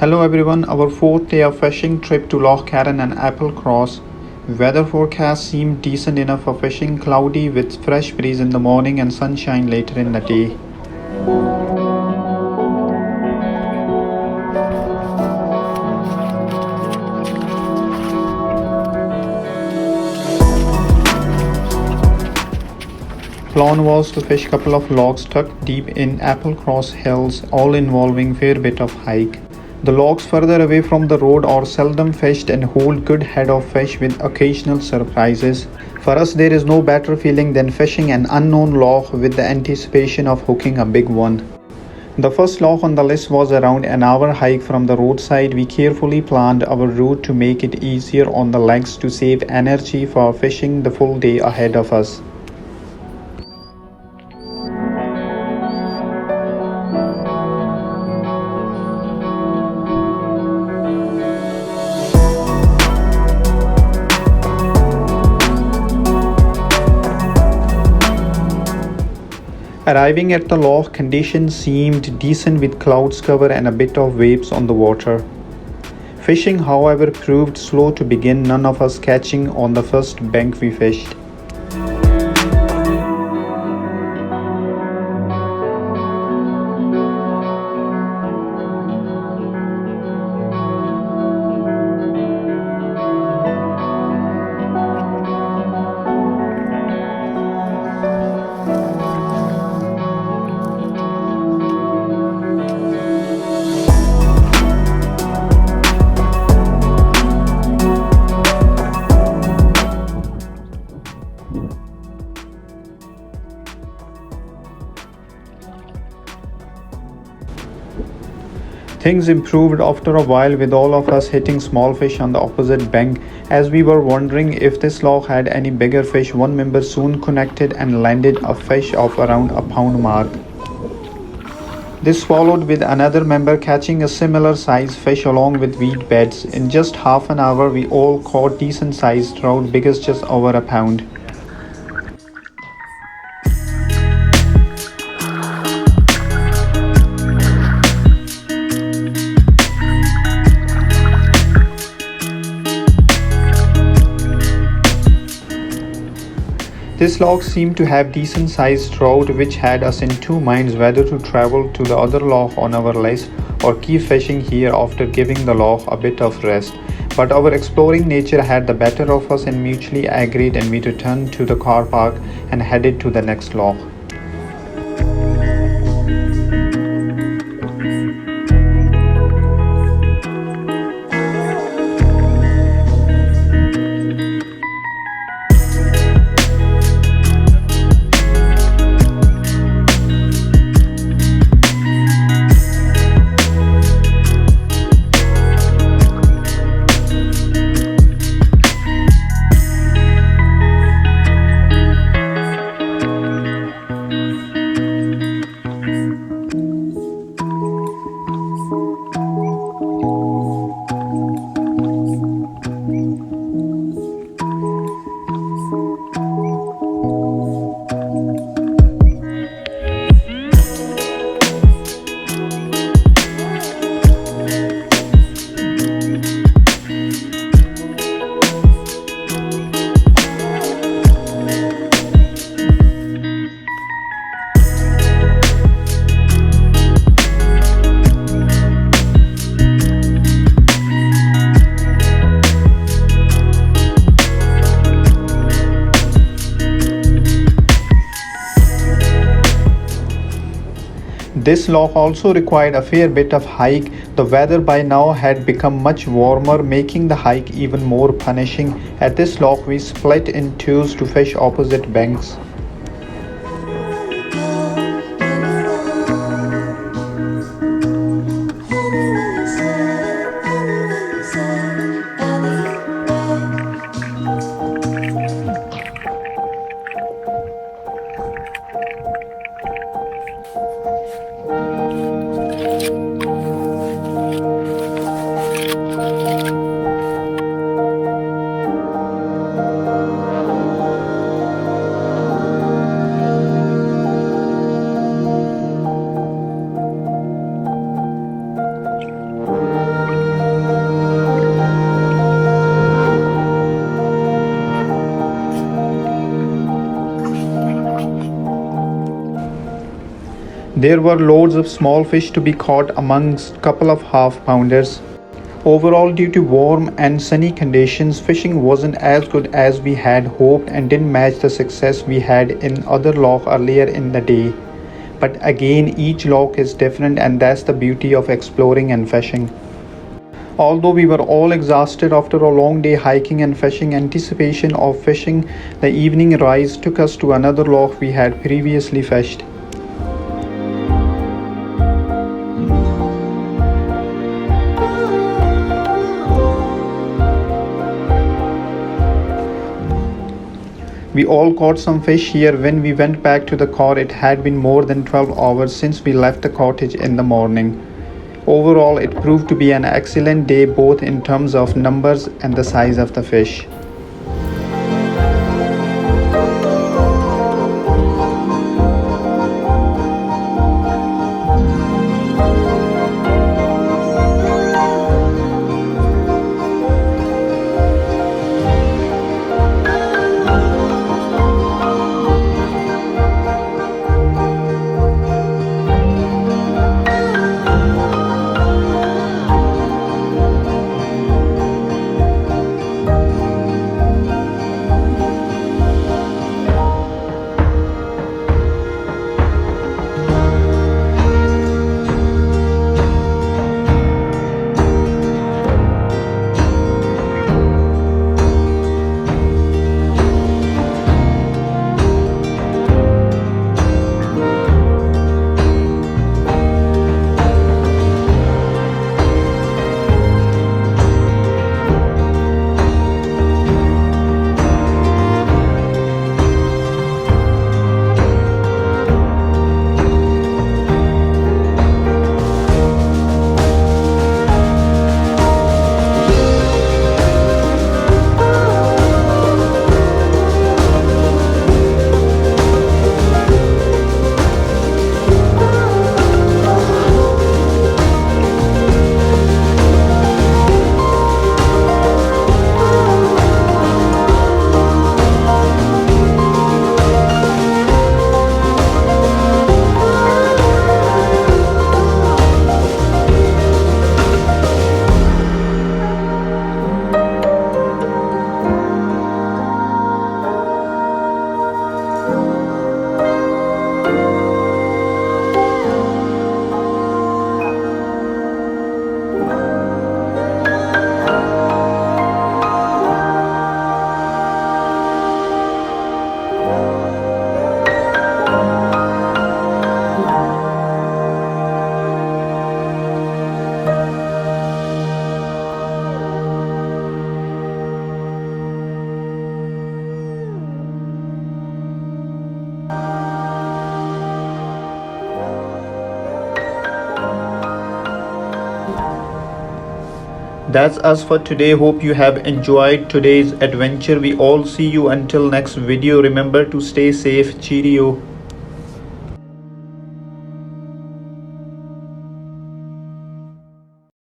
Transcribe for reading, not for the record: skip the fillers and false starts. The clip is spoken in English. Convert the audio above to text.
Hello everyone, our fourth day of fishing trip to Lochcarron and Applecross. Weather forecast seemed decent enough for fishing, cloudy with fresh breeze in the morning and sunshine later in the day. Plan was to fish couple of lochs tucked deep in Applecross Hills, all involving fair bit of hike. The lochs further away from the road are seldom fished and hold good head of fish with occasional surprises. For us there is no better feeling than fishing an unknown loch with the anticipation of hooking a big one. The first loch on the list was around an hour hike from the roadside. We carefully planned our route to make it easier on the legs to save energy for fishing the full day ahead of us. Arriving at the loch, conditions seemed decent with clouds cover and a bit of waves on the water. Fishing, however, proved slow to begin, none of us catching on the first bank we fished. Things improved after a while with all of us hitting small fish on the opposite bank. As we were wondering if this loch had any bigger fish, one member soon connected and landed a fish of around a pound mark. This followed with another member catching a similar size fish along with weed beds. In just half an hour we all caught decent sized trout, biggest just over a pound. This loch seemed to have decent sized trout, which had us in two minds whether to travel to the other loch on our list or keep fishing here after giving the loch a bit of rest. But our exploring nature had the better of us and mutually agreed, and we returned to the car park and headed to the next loch. This loch also required a fair bit of hike. The weather by now had become much warmer, making the hike even more punishing. At this loch we split in twos to fish opposite banks. There were loads of small fish to be caught amongst couple of half-pounders. Overall, due to warm and sunny conditions, fishing wasn't as good as we had hoped and didn't match the success we had in other loch earlier in the day. But again, each loch is different, and that's the beauty of exploring and fishing. Although we were all exhausted after a long day hiking and fishing, anticipation of fishing the evening rise took us to another loch we had previously fished. We all caught some fish here. When we went back to the car, it had been more than 12 hours since we left the cottage in the morning. Overall, it proved to be an excellent day both in terms of numbers and the size of the fish. That's us for today. Hope you have enjoyed today's adventure. We all see you until next video. Remember to stay safe. Cheerio.